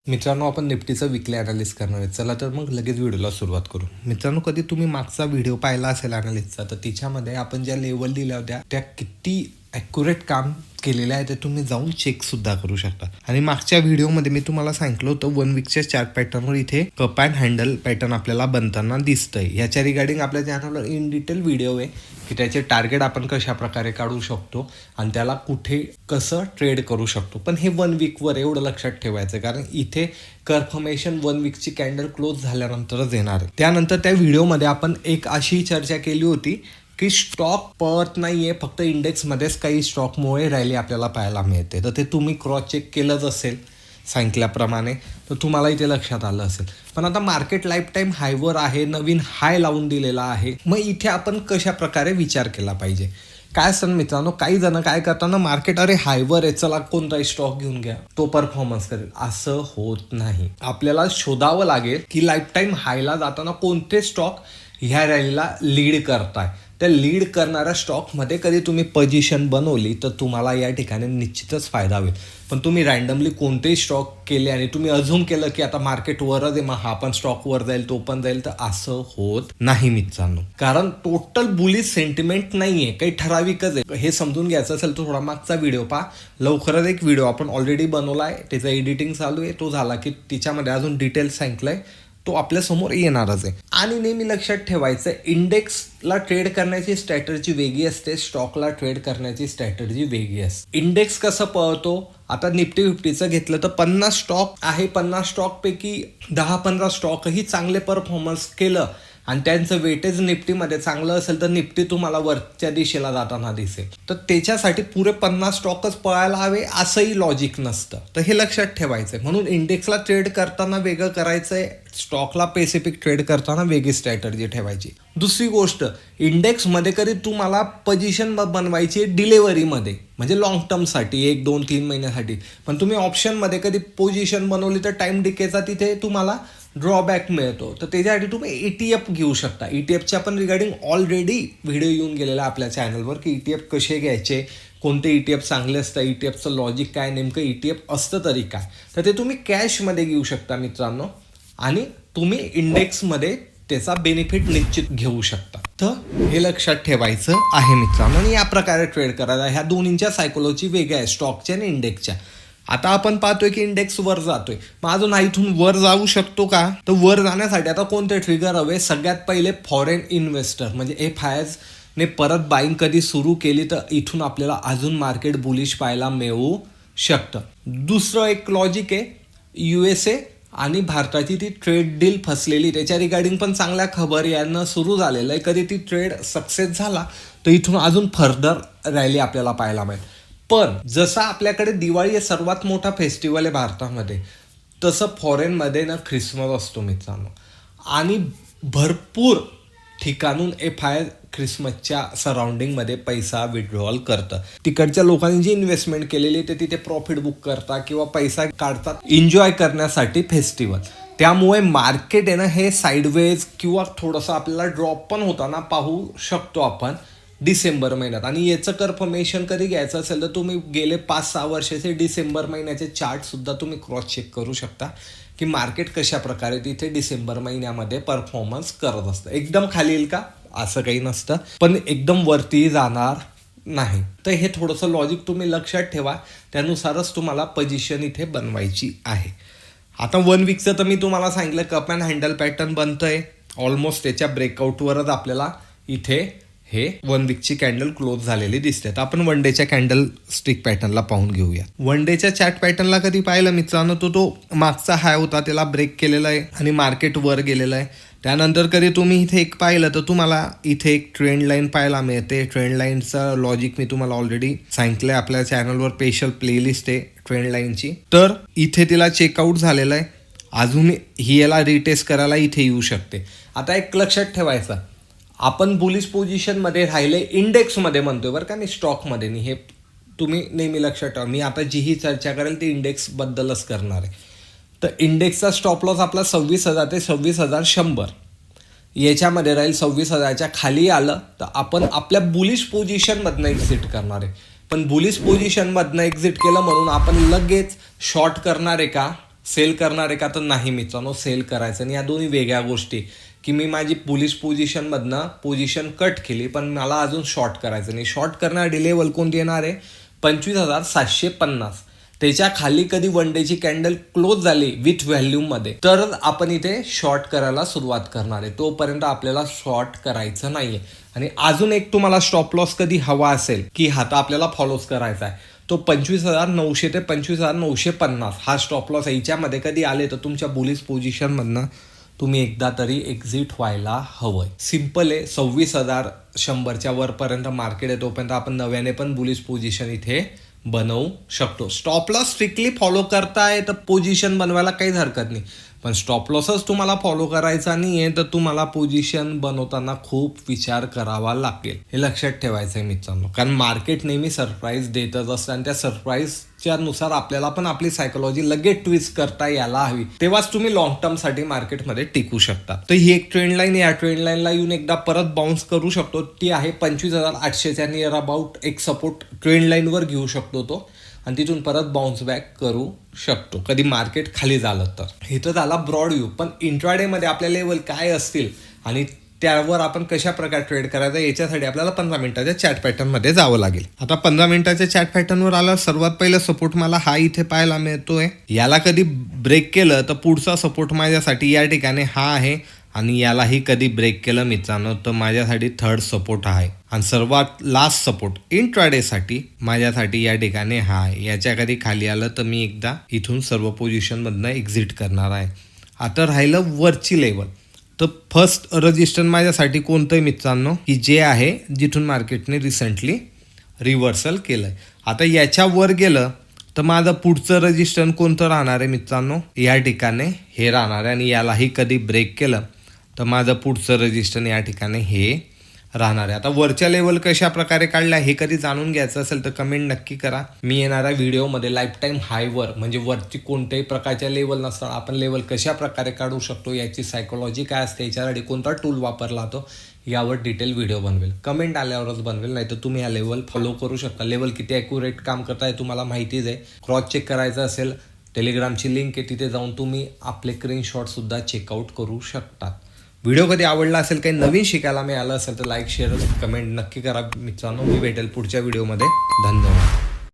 मित्रांनो, आपण निफ्टीचं विकली ॲनालिसिस करणार आहे. चला तर मग लगेच व्हिडिओला सुरुवात करू. मित्रांनो, कधी तुम्ही मागचा व्हिडिओ पाहिला असेल ॲनालिसिसचा, तर तिच्यामध्ये आपण ज्या लेवल दिल्या होत्या त्या किती ॲक्युरेट काम केलेलं आहे ते तुम्ही जाऊन चेकसुद्धा करू शकता. आणि मागच्या व्हिडिओमध्ये मी तुम्हाला सांगितलं होतं 1 वीकच्या चार्ट पॅटर्नवर इथे कप अँड हँडल पॅटर्न आपल्याला बनताना दिसतंय. याच्या रिगार्डिंग आपल्या चॅनलवर इन डिटेल व्हिडिओ आहे की त्याचे टार्गेट आपण कशा प्रकारे काढू शकतो आणि त्याला कुठे कसं ट्रेड करू शकतो. पण हे 1 वीकवर एवढं लक्षात ठेवायचं, कारण इथे कन्फर्मेशन 1 वीकची कॅन्डल क्लोज झाल्यानंतरच येणार आहे. त्यानंतर त्या व्हिडिओमध्ये आपण एक अशी चर्चा केली होती की स्टॉक पळत नाहीये, फक्त इंडेक्समध्येच काही स्टॉकमुळे रॅली आपल्याला पाहायला मिळते. तर ते तुम्ही क्रॉस चेक केलंच असेल सांगितल्याप्रमाणे, तर तुम्हाला इथे लक्षात आलं असेल. पण आता मार्केट लाईफ टाईम हायवर आहे, नवीन हाय लावून दिलेला आहे. मग इथे आपण कशा प्रकारे विचार केला पाहिजे? काय असतं मित्रांनो, काही जण काय करताना मार्केट अरे हायवर आहे, चला कोणताही स्टॉक घेऊन घ्या, तो परफॉर्मन्स करेल. असं होत नाही. आपल्याला शोधावं लागेल की लाईफ टाईम हायला जाताना कोणते स्टॉक ह्या रॅलीला लीड करताय. त्या लीड करणाऱ्या स्टॉकमध्ये कधी तुम्ही पोझिशन बनवली तर तुम्हाला या ठिकाणी निश्चितच फायदा होईल. पण तुम्ही रँडमली कोणतेही स्टॉक केले आणि तुम्ही अझूम केलं की आता मार्केट वरच आहे, मग हा पण स्टॉक वर जाईल, तो पण जाईल, तर असं होत नाही मित्रांनो. कारण टोटल बुलिश सेंटिमेंट नाहीये, काही ठराविकच आहे. हे समजून घ्यायचं असेल तर थोडा मागचा व्हिडिओ पहा. लवकरच एक व्हिडिओ आपण ऑलरेडी बनवलाय, त्याचं एडिटिंग चालू आहे. तो झाला की तिच्यामध्ये अजून डिटेल्स सांगितलंय, तो आपल्यासमोर येणारच आहे. आणि नेहमी लक्षात ठेवायचं, इंडेक्सला ट्रेड करण्याची स्ट्रॅटर्जी वेगळी असते, स्टॉकला ट्रेड करण्याची स्ट्रॅटर्जी वेगळी असते. इंडेक्स कसं पळतो, आता निफ्टी 50चं घेतलं तर 50 स्टॉक आहे. 50 स्टॉकपैकी 10-15 स्टॉकही चांगले परफॉर्मन्स केलं आणि त्यांचं वेटेज निफ्टीमध्ये चांगलं असेल तर निफ्टी तुम्हाला वरच्या दिशेला जाताना दिसेल. तर त्याच्यासाठी पुरे 50 स्टॉकच पळायला हवे असंही लॉजिक नसतं. तर हे लक्षात ठेवायचंय. म्हणून इंडेक्सला ट्रेड करताना वेगळं करायचंय, स्टॉकला स्पेसिफिक ट्रेड करताना वेगळी स्ट्रॅटर्जी ठेवायची. दुसरी गोष्ट, इंडेक्समध्ये कधी तुम्हाला पोझिशन बनवायची डिलेव्हरीमध्ये, म्हणजे लॉंग टर्मसाठी 1, 2, 3 महिन्यासाठी. पण तुम्ही ऑप्शनमध्ये कधी पोझिशन बनवली तर टाइम डिकेचा तिथे तुम्हाला ड्रॉबॅक मिळतो. तर त्याच्यासाठी तुम्ही ETF घेऊ शकता. ETFच्या पण रिगार्डिंग ऑलरेडी व्हिडिओ येऊन गेलेला आपल्या चॅनलवर की ETF कसे घ्यायचे, कोणते ETF चांगले असतं, ETFचं लॉजिक काय, नेमकं ETF असतं तरी काय. तर ते तुम्ही कॅशमध्ये घेऊ शकता मित्रांनो, आणि तुम्ही इंडेक्समध्ये त्याचा बेनिफिट निश्चित घेऊ शकता. तर हे लक्षात ठेवायचं आहे मित्रांनो. आणि या प्रकारे ट्रेड करायला. ह्या दोन्हींच्या सायकोलॉजी वेगळ्या आहे, स्टॉकच्या आणि इंडेक्सच्या. आता आपण पाहतोय की इंडेक्स वर जातोय, मग अजून इथून वर जाऊ शकतो का? तर वर जाण्यासाठी आता कोणते ट्रिगर हवे? सगळ्यात पहिले फॉरेन इन्व्हेस्टर म्हणजे FIIs ने परत बाईंग कधी सुरू केली तर इथून आपल्याला अजून मार्केट बुलिश पाहायला मिळू शकतं. दुसरं एक लॉजिक आहे, USA आणि भारताची ती ट्रेड डील फसलेली, त्याच्या रिगार्डिंग पण चांगल्या खबर यानं सुरू झालेलं आहे. कधी ती ट्रेड सक्सेस झाला तर इथून अजून फर्दर रॅली आपल्याला पाहायला मिळेल. पण जसं आपल्याकडे दिवाळी हे सर्वात मोठा फेस्टिवल आहे भारतामध्ये, तसं फॉरेनमध्ये ना ख्रिसमस असतो मित्रांनो. आणि भरपूर ठिकाणून FII ख्रिसमसच्या सराउंडिंगमध्ये पैसा विड्रॉल करतं. तिकडच्या लोकांनी जी इन्व्हेस्टमेंट केलेली ते तिथे प्रॉफिट बुक करतात किंवा पैसा काढतात एन्जॉय करण्यासाठी फेस्टिवल. त्यामुळे मार्केट आहे ना हे साईडवेज किंवा थोडंसं आपल्याला ड्रॉप पण होताना पाहू शकतो आपण डिसेंबर महिन्यात. आणि याचं कन्फर्मेशन कधी घ्यायचं असेल तर तुम्ही गेले 5-6 वर्षाचे डिसेंबर महिन्याचे चार्टसुद्धा तुम्ही क्रॉस चेक करू शकता की मार्केट कशा प्रकारे तिथे डिसेंबर महिन्यामध्ये परफॉर्मन्स करत असतं. एकदम खाली येईल का असं काही नसतं, पण एकदम वरती जाणार नाही. तर हे थोडंसं लॉजिक तुम्ही लक्षात ठेवा, त्यानुसारच तुम्हाला पोझिशन इथे बनवायची आहे. आता 1 वीकचं तर मी तुम्हाला सांगितलं कप अँड हँडल पॅटर्न बनतंय ऑलमोस्ट. त्याच्या ब्रेकआउटवरच आपल्याला इथे हे 1 वीकची कॅन्डल क्लोज झालेली दिसते. तर आपण 1 डेच्या कॅन्डल स्टिक पॅटर्नला पाहून घेऊया. 1 डेच्या चार्ट पॅटर्नला कधी पाहिलं मित्रांनो, तो मागचा हाय होता त्याला ब्रेक केलेला आहे आणि मार्केट वर गेलेलं आहे. त्यानंतर कधी तुम्ही इथे एक पाहिलं तर तुम्हाला इथे एक ट्रेंड लाईन पाहायला मिळते. ट्रेंड लाईनचं लॉजिक मी तुम्हाला ऑलरेडी सांगितलंय, आपल्या चॅनलवर स्पेशल प्लेलिस्ट आहे ट्रेंड लाईनची. तर इथे तिला चेकआउट झालेलं आहे, अजून ही याला रिटेस्ट करायला इथे येऊ शकते. आता एक लक्षात ठेवायचं, आपण बुलिश पोझिशनमध्ये राहिले इंडेक्समध्ये म्हणतोय बरं का, मी स्टॉकमध्ये नाही. हे तुम्ही नेहमी लक्षात ठेवा. मी आता जीही चर्चा करेल ती इंडेक्सबद्दलच करणार आहे. तर इंडेक्सचा स्टॉप लॉस आपला 26,000 ते 26,100 याच्यामध्ये राहील. 26,000च्या खाली आलं तर आपण आपल्या बुलिश पोझिशनमधनं एक्झिट करणार आहे. पण बुलिश पोझिशनमधनं एक्झिट केलं म्हणून आपण लगेच शॉर्ट करणार आहे का? सेल करणार आहे का, तर नाही मित्रांनो, सेल करायचं आणि या दोन्ही वेगळ्या गोष्टी. की मी माझी बुलिश पोझिशनमधनं पोझिशन कट केली, पण मला अजून शॉर्ट करायचं नाही. शॉर्ट करण्यासाठी लेवल कोणती येणार आहे, 25,750. त्याच्या खाली कधी वन डेची कॅन्डल क्लोज झाली विथ व्हॅल्यूमध्ये, तर आपण इथे शॉर्ट करायला सुरुवात करणार आहे. तोपर्यंत आपल्याला शॉर्ट करायचं नाहीये. आणि अजून एक तुम्हाला स्टॉप लॉस कधी हवा असेल की हा तर आपल्याला फॉलोच करायचा आहे, तो 25,900 ते 25,950 हा स्टॉप लॉस. याच्यामध्ये कधी आले तर तुमच्या बुलिश पोझिशनमधनं तुम्ही एकदा तरी एक्झिट व्हायला हवंय. सिम्पल आहे. 26,100च्या वरपर्यंत मार्केट आहे, तोपर्यंत आपण नव्याने पण बुलिश पोझिशन इथे बनवू शकतो. स्टॉप लॉस स्ट्रिक्टली फॉलो करताय तर पोझिशन बनवायला काहीच हरकत नाही, पण स्टॉप लॉसच तुम्हाला फॉलो करायचा नाही आहे तर तुम्हाला पोझिशन बनवताना खूप विचार करावा लागेल. हे लक्षात ठेवायचं आहे मित्रांनो, कारण मार्केट नेहमी सरप्राईज देतच असतं आणि त्या सरप्राईजच्या नुसार आपल्याला पण आपली सायकोलॉजी लगेच ट्विस्ट करता यायला हवी, तेव्हाच तुम्ही लॉंग टर्म साठी मार्केटमध्ये टिकू शकता. तर ही एक ट्रेंड लाईन, या ट्रेंड लाईनला येऊन एकदा परत बाउन्स करू शकतो. ती आहे 25,800च्या नियर अबाउट एक सपोर्ट ट्रेंड लाईनवर घेऊ शकतो तो, आणि तिथून परत बाउन्स बॅक करू शकतो कधी मार्केट खाली झालं तर. हे तर झाला ब्रॉड व्ह्यू, पण इंट्राडेमध्ये आपल्या लेवल काय असतील आणि त्यावर आपण कशा प्रकारे ट्रेड करायचा याच्यासाठी आपल्याला 15 मिनिटाच्या चॅट पॅटर्नमध्ये जावं लागेल. आता 15 मिनिटाच्या चॅट पॅटर्नवर आला, सर्वात पहिलं सपोर्ट मला हा इथे पाहायला मिळतोय. याला कधी ब्रेक केलं तर पुढचा सपोर्ट माझ्यासाठी या ठिकाणी हा आहे, आणि यालाही कधी ब्रेक केलं मित्रांनो तर माझ्यासाठी थर्ड सपोर्ट आहे. आणि सर्वात लास्ट सपोर्ट इंट्राडेसाठी माझ्यासाठी या ठिकाणी हा आहे. याच्या कधी खाली आलं तर मी एकदा इथून सर्व पोझिशनमधनं एक्झिट करणार आहे. आता राहिलं वरची लेवल, तर फर्स्ट रजिस्टर माझ्यासाठी कोणतं आहे मित्रांनो, की जे आहे जिथून मार्केटने रिसेंटली रिव्हर्सल केलंय. आता याच्यावर गेलं तर माझं पुढचं रजिस्टर कोणतं राहणार आहे मित्रांनो, या ठिकाणी हे राहणार आहे. आणि यालाही कधी ब्रेक केलं तर माझं पुढचं रजिस्टर या ठिकाणी हे राहणार आहे. आता वरच्या लेवल कशा प्रकारे काढल्या हे कधी जाणून घ्यायचं असेल तर कमेंट नक्की करा. मी येणाऱ्या व्हिडिओमध्ये लाईफ टाईम हायवर, म्हणजे वरती कोणत्याही प्रकारच्या लेवल नसताना आपण लेवल कशा प्रकारे काढू शकतो, याची सायकोलॉजी काय असते, याच्यासाठी कोणता टूल वापरला जातो, यावर डिटेल व्हिडिओ बनवेल. कमेंट आल्यावरच बनवेल, नाही तर तुम्ही हा लेवल फॉलो करू शकता. लेवल किती ॲक्युरेट काम करताय तुम्हाला माहितीच आहे. क्रॉस चेक करायचं असेल, टेलिग्रामची लिंक आहे, तिथे जाऊन तुम्ही आपले स्क्रीनशॉटसुद्धा चेकआउट करू शकता. व्हिडिओ कधी आवडला असेल, काही नवीन शिकायला मिळालं असेल तर लाईक, शेअर, कमेंट नक्की करा मित्रांनो. मी भेटेल पुढच्या व्हिडिओमध्ये. धन्यवाद.